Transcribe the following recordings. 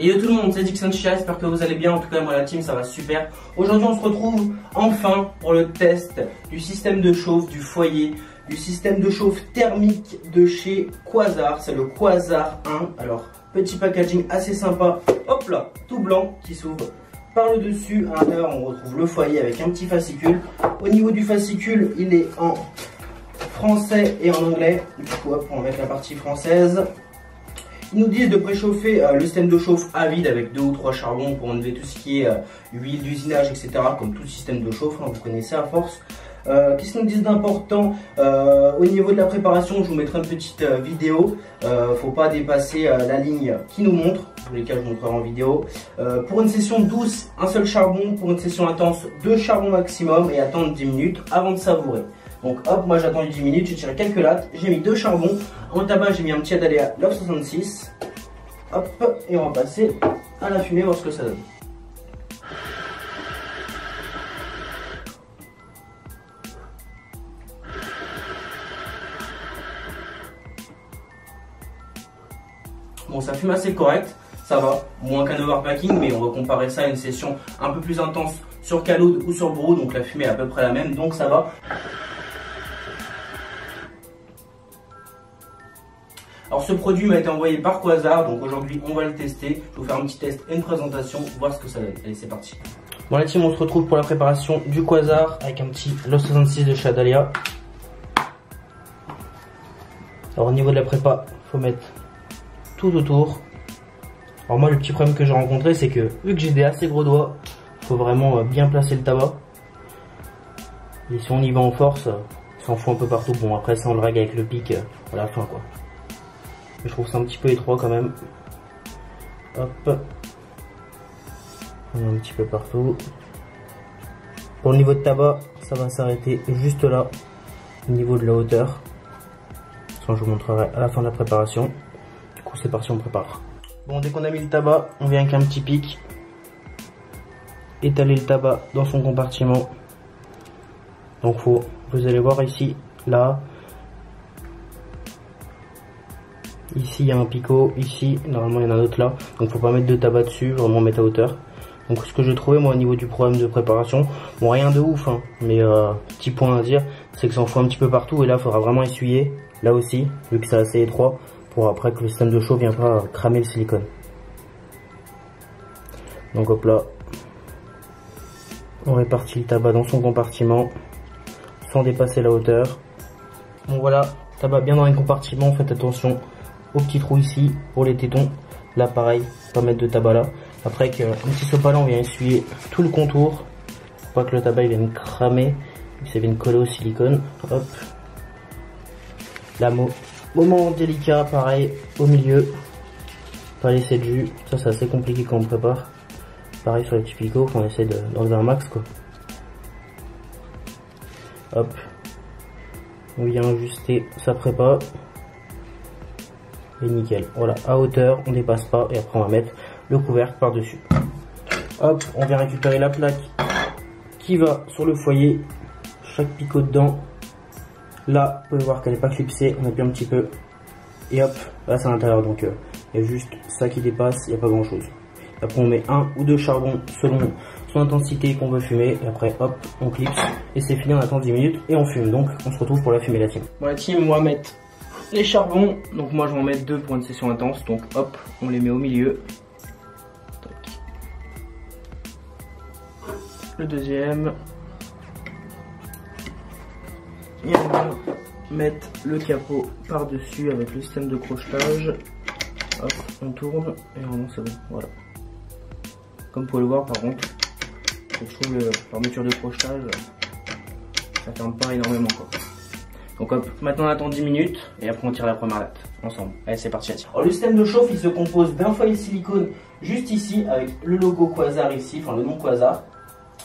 Et yo tout le monde, c'est Dixon Chia, j'espère que vous allez bien. En tout cas moi la team ça va super. Aujourd'hui on se retrouve enfin pour le test du système de chauffe du foyer, du système de chauffe thermique de chez Quasar. C'est le Quasar 1. Alors petit packaging assez sympa, hop là, tout blanc qui s'ouvre par le dessus. À l'intérieur on retrouve le foyer avec un petit fascicule. Au niveau du fascicule il est en français et en anglais. Du coup hop, on va mettre la partie française. Ils nous disent de préchauffer le système de chauffe à vide avec 2 ou 3 charbons pour enlever tout ce qui est huile d'usinage, etc. Comme tout système de chauffe, hein, vous connaissez à force. Qu'est-ce qu'ils nous disent d'important au niveau de la préparation? Je vous mettrai une petite vidéo. Faut pas dépasser la ligne qui nous montre. Dans tous les cas, je vous montrerai en vidéo. Pour une session douce, un seul charbon. Pour une session intense, 2 charbons maximum et attendre 10 minutes avant de savourer. Donc hop, moi j'ai attendu 10 minutes, j'ai tiré quelques lattes, j'ai mis 2 charbons. En tabac, j'ai mis un petit Adalia Love 66. Hop, et on va passer à la fumée, voir ce que ça donne. Bon, ça fume assez correct, ça va, moins qu'un overpacking, mais on va comparer ça à une session un peu plus intense sur Caloud ou sur Brou, donc la fumée est à peu près la même, donc ça va. Alors ce produit m'a été envoyé par Quasar, donc aujourd'hui on va le tester. Je vais vous faire un petit test et une présentation, voir ce que ça donne. Allez, c'est parti. Bon la team, on se retrouve pour la préparation du Quasar avec un petit Love 66 de chez Adalia. Alors au niveau de la prépa, faut mettre tout autour. Alors moi le petit problème que j'ai rencontré, c'est que vu que j'ai des assez gros doigts, faut vraiment bien placer le tabac. Et si on y va en force, ça en fout un peu partout. Bon après ça on le règle avec le pic à la fin quoi. Je trouve ça un petit peu étroit quand même. Hop. On a un petit peu partout. Pour le niveau de tabac, ça va s'arrêter juste là, au niveau de la hauteur. Ça, je vous montrerai à la fin de la préparation. Du coup, c'est parti, on prépare. Bon, dès qu'on a mis le tabac, on vient avec un petit pic. Étaler le tabac dans son compartiment. Donc, vous allez voir ici, là. Ici il y a un picot, ici normalement il y en a un autre là, donc faut pas mettre de tabac dessus, vraiment mettre à hauteur. Donc ce que j'ai trouvé moi au niveau du problème de préparation, bon rien de ouf hein, mais petit point à dire, c'est que ça en fout un petit peu partout et là il faudra vraiment essuyer, là aussi, vu que c'est assez étroit, pour après que le système de chauffe vienne pas cramer le silicone. Donc hop là, on répartit le tabac dans son compartiment, sans dépasser la hauteur. Bon voilà, tabac bien dans les compartiments, faites attention au petit trou ici pour les tétons. Là pareil, pas mettre de tabac là. Après avec un petit sopalin on vient essuyer tout le contour pour pas que le tabac il vienne cramer, ça vienne coller au silicone. Hop. Là moment délicat, pareil au milieu, pas laisser de jus, ça c'est assez compliqué quand on prépare. Pareil sur les petits picots, on essaie d'enlever un max quoi. Hop, on vient ajuster sa prépa. Et nickel, voilà, à hauteur, on dépasse pas et après on va mettre le couvercle par dessus. Hop, on vient récupérer la plaque qui va sur le foyer, chaque picot dedans. Là, vous pouvez voir qu'elle n'est pas clipsée, on appuie un petit peu et hop, là c'est à l'intérieur, donc il y a juste ça qui dépasse, il n'y a pas grand chose. Après on met 1 ou 2 charbons selon son intensité qu'on veut fumer et après hop, on clipse et c'est fini, on attend 10 minutes et on fume. Donc on se retrouve pour la fumée la team. Bon la team, on va mettre les charbons, donc moi je vais en mettre 2 pour une session intense, donc hop, on les met au milieu. Le deuxième. Et on va mettre le capot par dessus avec le système de crochetage. Hop, on tourne et vraiment c'est bon, voilà. Comme vous pouvez le voir par contre, je trouve la fermeture de crochetage, ça ferme pas énormément quoi. Donc hop, maintenant on attend 10 minutes et après on tire la première latte ensemble. Allez c'est parti. Alors le système de chauffe il se compose d'un foyer silicone juste ici avec le logo Quasar ici, enfin le nom Quasar.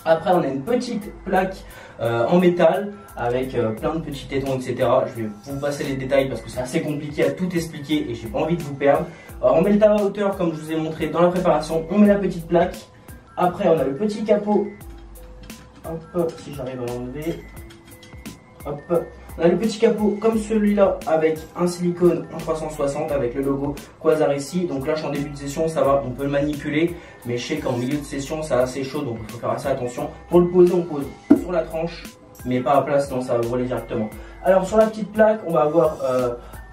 Après on a une petite plaque en métal avec plein de petits tétons etc. Je vais vous passer les détails parce que c'est assez compliqué à tout expliquer et j'ai pas envie de vous perdre. Alors, on met le tabac à hauteur comme je vous ai montré dans la préparation, on met la petite plaque. Après on a le petit capot. Hop, si j'arrive à l'enlever. Hop. On a le petit capot comme celui-là avec un silicone en 360 avec le logo Quasar ici. Donc là je suis en début de session, ça va, on peut le manipuler. Mais je sais qu'en milieu de session c'est assez chaud, donc il faut faire assez attention. Pour le poser, on pose sur la tranche, mais pas à plat, sinon ça va voler directement. Alors sur la petite plaque, on va avoir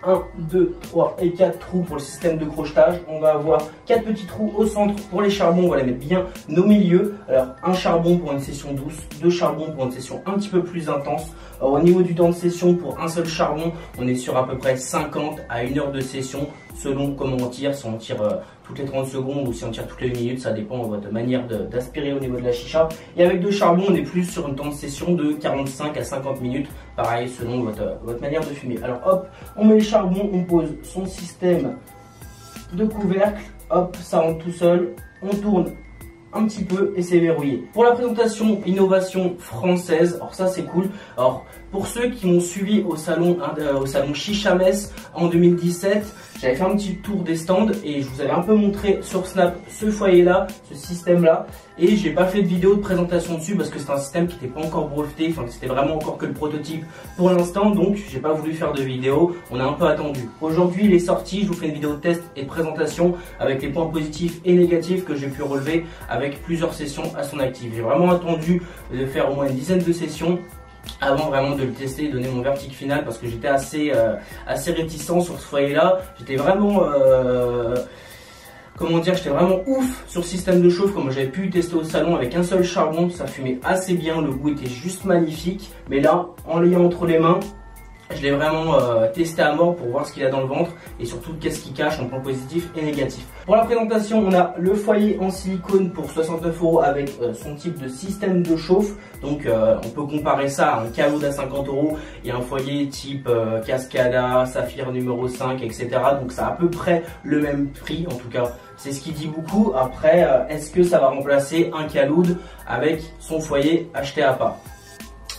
1, 2, 3 et 4 trous pour le système de crochetage. On va avoir 4 petits trous au centre pour les charbons. On va les mettre bien au milieu. Alors un charbon pour une session douce, 2 charbons pour une session un petit peu plus intense. Alors, au niveau du temps de session, pour un seul charbon, on est sur à peu près 50 à 1 heure de session selon comment on tire. Si on tire toutes les 30 secondes ou si on tire toutes les minutes, ça dépend de votre manière d'aspirer au niveau de la chicha. Et avec 2 charbons, on est plus sur un temps de session de 45 à 50 minutes. Pareil selon votre manière de fumer. Alors hop, on met les charbons, on pose son système de couvercle. Hop, ça rentre tout seul. On tourne un petit peu et c'est verrouillé. Pour la présentation, innovation française, alors ça c'est cool. Alors pour ceux qui m'ont suivi au salon Chicha Metz en 2017, j'avais fait un petit tour des stands et je vous avais un peu montré sur Snap ce foyer là, ce système là, et j'ai pas fait de vidéo de présentation dessus parce que c'est un système qui n'était pas encore breveté, enfin c'était vraiment encore que le prototype pour l'instant, donc j'ai pas voulu faire de vidéo, on a un peu attendu. Aujourd'hui il est sorti, je vous fais une vidéo de test et de présentation avec les points positifs et négatifs que j'ai pu relever avec plusieurs sessions à son actif. J'ai vraiment attendu de faire au moins une dizaine de sessions avant vraiment de le tester et donner mon verdict final parce que j'étais assez réticent sur ce foyer là. J'étais vraiment j'étais vraiment ouf sur le système de chauffe comme j'avais pu tester au salon avec un seul charbon. Ça fumait assez bien, le goût était juste magnifique, mais là en l'ayant entre les mains, je l'ai vraiment testé à mort pour voir ce qu'il a dans le ventre et surtout qu'est-ce qu'il cache en points positifs et négatifs. Pour la présentation, on a le foyer en silicone pour 69 € avec son type de système de chauffe. Donc on peut comparer ça à un Caloud à 50 € et un foyer type Cascada, Saphir numéro 5, etc. Donc c'est à peu près le même prix, en tout cas c'est ce qui dit beaucoup. Après, est-ce que ça va remplacer un Caloud avec son foyer acheté à part?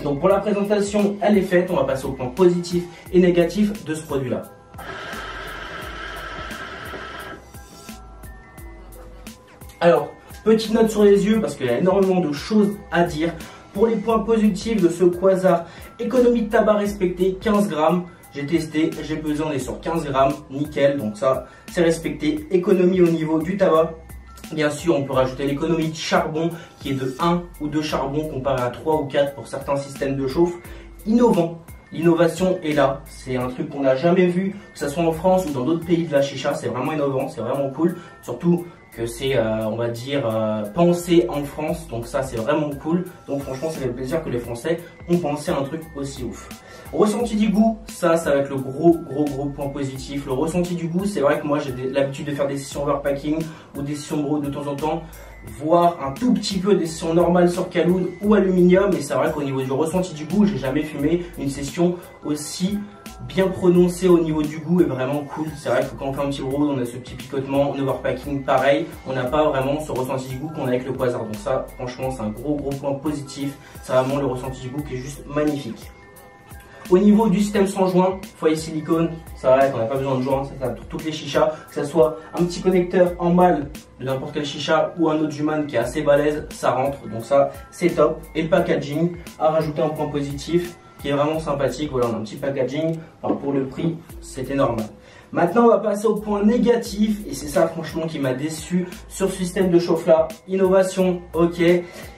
Donc pour la présentation, elle est faite, on va passer aux points positifs et négatifs de ce produit-là. Alors, petite note sur les yeux parce qu'il y a énormément de choses à dire. Pour les points positifs de ce Quasar, économie de tabac respectée, 15 grammes. J'ai testé, j'ai pesé, on est sur 15 grammes, nickel, donc ça c'est respecté. Économie au niveau du tabac. Bien sûr, on peut rajouter l'économie de charbon qui est de 1 ou 2 charbons comparé à 3 ou 4 pour certains systèmes de chauffe. Innovant, l'innovation est là, c'est un truc qu'on n'a jamais vu, que ce soit en France ou dans d'autres pays de la chicha, c'est vraiment innovant, c'est vraiment cool. Surtout que c'est, on va dire, pensé en France, donc ça c'est vraiment cool. Donc franchement, ça fait plaisir que les Français ont pensé à un truc aussi ouf. Ressenti du goût, ça va être le gros point positif. Le ressenti du goût, c'est vrai que moi j'ai l'habitude de faire des sessions overpacking ou des sessions brut de temps en temps, voire un tout petit peu des sessions normales sur Caloud ou aluminium. Et c'est vrai qu'au niveau du ressenti du goût, j'ai jamais fumé une session aussi bien prononcée au niveau du goût et vraiment cool. C'est vrai que quand on fait un petit brood, on a ce petit picotement. En overpacking, pareil, on n'a pas vraiment ce ressenti du goût qu'on a avec le Quasar. Donc ça, franchement, c'est un gros point positif. C'est vraiment le ressenti du goût qui est juste magnifique. Au niveau du système sans joint, foyer silicone, ça va, on n'a pas besoin de joint, ça pour toutes les chichas, que ce soit un petit connecteur en balle de n'importe quelle chicha ou un autre Juman qui est assez balèze, ça rentre, donc ça c'est top. Et le packaging, à rajouter un point positif qui est vraiment sympathique, voilà, on a un petit packaging, enfin, pour le prix c'était normal. Maintenant on va passer au point négatif et c'est ça franchement qui m'a déçu sur ce système de chauffe là. Innovation, ok,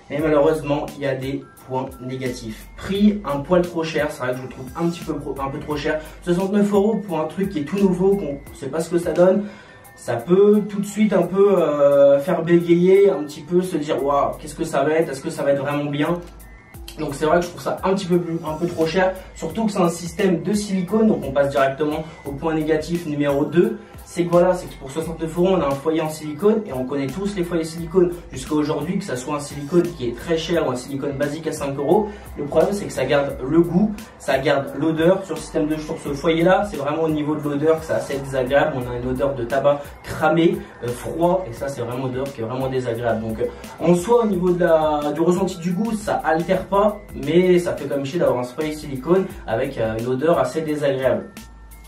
mais malheureusement il y a des points négatifs. Prix un poil trop cher, c'est vrai que je le trouve un peu trop cher. 69 € pour un truc qui est tout nouveau, qu'on ne sait pas ce que ça donne. Ça peut tout de suite un peu faire bégayer, un petit peu se dire waouh, qu'est-ce que ça va être, est-ce que ça va être vraiment bien? Donc c'est vrai que je trouve ça un peu trop cher, surtout que c'est un système de silicone, donc on passe directement au point négatif numéro 2. C'est que voilà, c'est que pour 69 € on a un foyer en silicone et on connaît tous les foyers silicone jusqu'à aujourd'hui, que ça soit un silicone qui est très cher ou un silicone basique à 5 €. Le problème c'est que ça garde le goût, ça garde l'odeur. Sur ce foyer là, c'est vraiment au niveau de l'odeur que c'est assez désagréable. On a une odeur de tabac cramé, froid, et ça c'est vraiment une odeur qui est vraiment désagréable. Donc en soi au niveau du ressenti du goût, ça altère pas, mais ça fait quand même chier d'avoir un foyer silicone avec une odeur assez désagréable.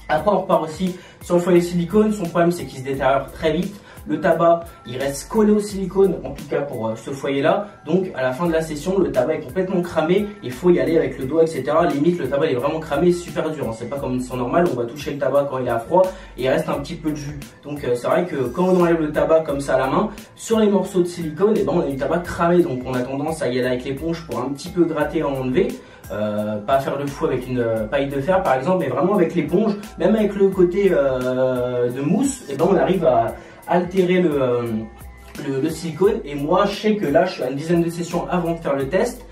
Après on repart aussi sur le foyer silicone, son problème c'est qu'il se détériore très vite. le tabac il reste collé au silicone, en tout cas pour ce foyer là. Donc à la fin de la session le tabac est complètement cramé, il faut y aller avec le doigt, etc. Limite le tabac il est vraiment cramé, super dur, hein. C'est pas comme une son normale, on va toucher le tabac quand il est à froid et il reste un petit peu de jus. Donc c'est vrai que quand on enlève le tabac comme ça à la main, sur les morceaux de silicone, et ben on a du tabac cramé, donc on a tendance à y aller avec l'éponge pour un petit peu gratter et en enlever. Pas faire le fou avec une paille de fer par exemple, mais vraiment avec l'éponge, même avec le côté de mousse, et ben on arrive à altérer le silicone. Et moi je sais que là je suis à une dizaine de sessions avant de faire le test.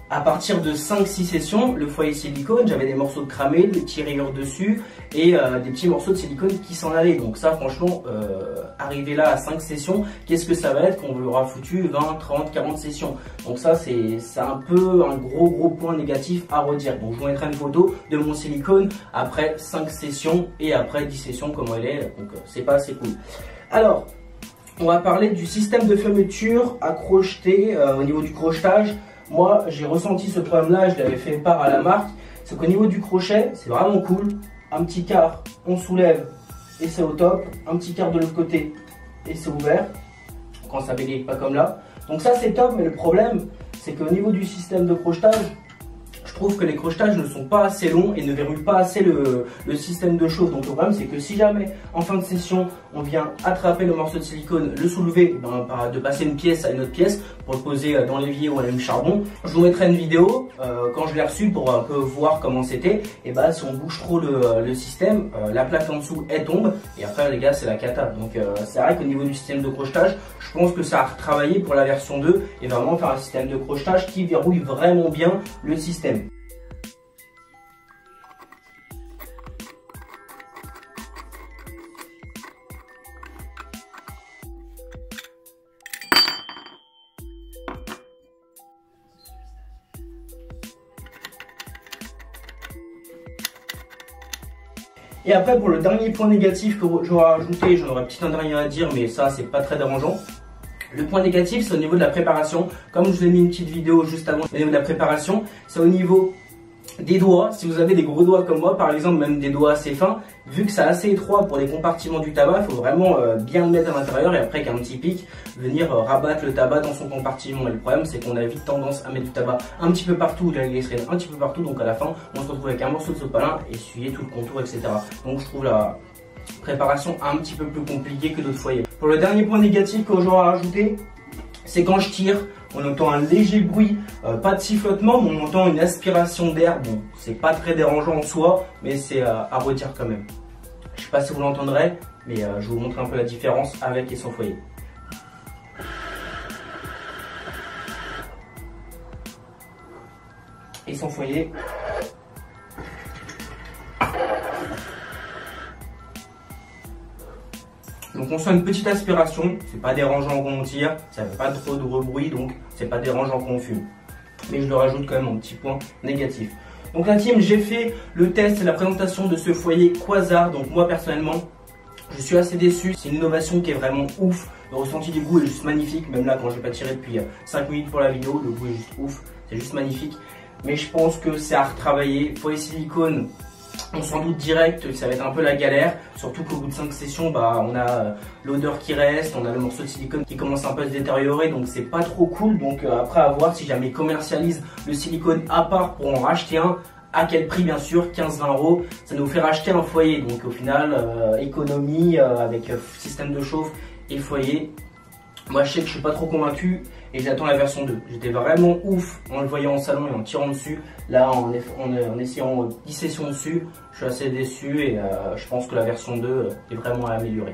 À partir de 5-6 sessions, le foyer silicone, j'avais des morceaux de cramé, des petits rayures dessus et des petits morceaux de silicone qui s'en allaient. Donc ça franchement, arriver là à 5 sessions, qu'est-ce que ça va être quand on aura foutu 20, 30, 40 sessions. Donc ça c'est un peu un gros point négatif à redire. Donc je vous mettrai une photo de mon silicone après 5 sessions et après 10 sessions comment elle est. Donc c'est pas assez cool. Alors, on va parler du système de fermeture à crocheter au niveau du crochetage. Moi, j'ai ressenti ce problème-là, je l'avais fait part à la marque. C'est qu'au niveau du crochet, c'est vraiment cool. Un petit quart, on soulève et c'est au top. Un petit quart de l'autre côté et c'est ouvert. Quand ça bégaye pas comme là. Donc ça, c'est top, mais le problème, c'est qu'au niveau du système de crochetage, je trouve que les crochetages ne sont pas assez longs et ne verrouillent pas assez le système de chauffe. Donc le problème c'est que si jamais en fin de session on vient attraper le morceau de silicone, le soulever, de passer une pièce à une autre pièce pour le poser dans l'évier ou à le charbon, je vous mettrai une vidéo quand je l'ai reçu pour un peu voir comment c'était. Et bah si on bouge trop le système, la plaque en dessous elle tombe et après les gars c'est la cata. Donc c'est vrai qu'au niveau du système de crochetage, je pense que ça a retravaillé pour la version 2 et vraiment faire un système de crochetage qui verrouille vraiment bien le système. Et après pour le dernier point négatif que j'aurais ajouté, j'en aurais peut-être un dernier à dire, mais ça c'est pas très dérangeant. Le point négatif c'est au niveau de la préparation. Comme je vous ai mis une petite vidéo juste avant au niveau de la préparation, c'est au niveau des doigts. Si vous avez des gros doigts comme moi par exemple, même des doigts assez fins, vu que c'est assez étroit pour les compartiments du tabac, il faut vraiment bien le mettre à l'intérieur et après qu'un petit pic, venir rabattre le tabac dans son compartiment. Et le problème c'est qu'on a vite tendance à mettre du tabac un petit peu partout, de la glycérine un petit peu partout, donc à la fin on se retrouve avec un morceau de sopalin, essuyer tout le contour, etc. Donc je trouve la préparation un petit peu plus compliquée que d'autres foyers. Pour le dernier point négatif que j'aurais rajouté, c'est quand je tire, on entend un léger bruit, pas de sifflotement, mais on entend une aspiration d'air. Bon, c'est pas très dérangeant en soi, mais c'est à redire quand même. Je sais pas si vous l'entendrez, mais je vais vous montrer un peu la différence avec et sans foyer. Et sans foyer. Donc on sent une petite aspiration, c'est pas dérangeant quand on tire, ça fait pas trop de bruit, donc c'est pas dérangeant quand on fume. Mais je le rajoute quand même en petit point négatif. Donc la team, j'ai fait le test et la présentation de ce foyer Quasar. Donc moi personnellement, je suis assez déçu. C'est une innovation qui est vraiment ouf. Le ressenti du goût est juste magnifique. Même là quand j'ai pas tiré depuis 5 minutes pour la vidéo, le goût est juste ouf. C'est juste magnifique. Mais je pense que c'est à retravailler. Foyer silicone, on s'en doute direct, ça va être un peu la galère, surtout qu'au bout de 5 sessions, on a l'odeur qui reste, on a le morceau de silicone qui commence un peu à se détériorer, donc c'est pas trop cool. Donc après à voir si jamais ils commercialisent le silicone à part pour en racheter un, à quel prix bien sûr, 15-20 €, ça nous fait racheter un foyer. Donc au final, économie avec système de chauffe et foyer. Moi je sais que je suis pas trop convaincu et j'attends la version 2. J'étais vraiment ouf en le voyant en salon et en tirant dessus. Là en essayant 10 sessions dessus, je suis assez déçu et je pense que la version 2 est vraiment à améliorer.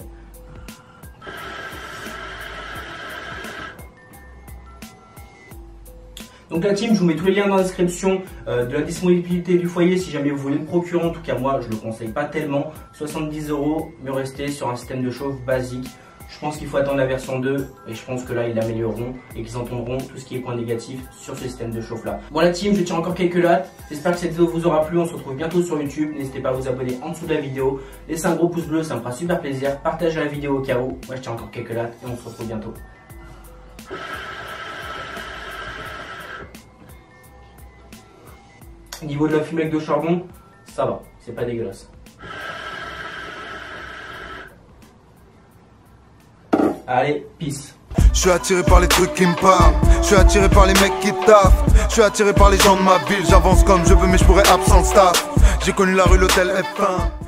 Donc la team, je vous mets tous les liens dans la description de la disponibilité du foyer si jamais vous voulez le procurer. En tout cas moi je le conseille pas tellement. 70 €, mieux rester sur un système de chauffe basique. Je pense qu'il faut attendre la version 2 et je pense que là ils l'amélioreront et qu'ils entendront tout ce qui est point négatif sur ce système de chauffe là. Bon la team, je tiens encore quelques lattes. J'espère que cette vidéo vous aura plu. On se retrouve bientôt sur YouTube. N'hésitez pas à vous abonner en dessous de la vidéo. Laissez un gros pouce bleu, ça me fera super plaisir. Partagez la vidéo au cas où. Moi je tiens encore quelques lattes et on se retrouve bientôt. Au niveau de la fumée avec de charbon, ça va, c'est pas dégueulasse. Allez, peace. Je suis attiré par les trucs qui me parlent, je suis attiré par les mecs qui taffent, je suis attiré par les gens de ma ville, j'avance comme je veux mais je pourrais absent staff. J'ai connu la rue, l'hôtel F1.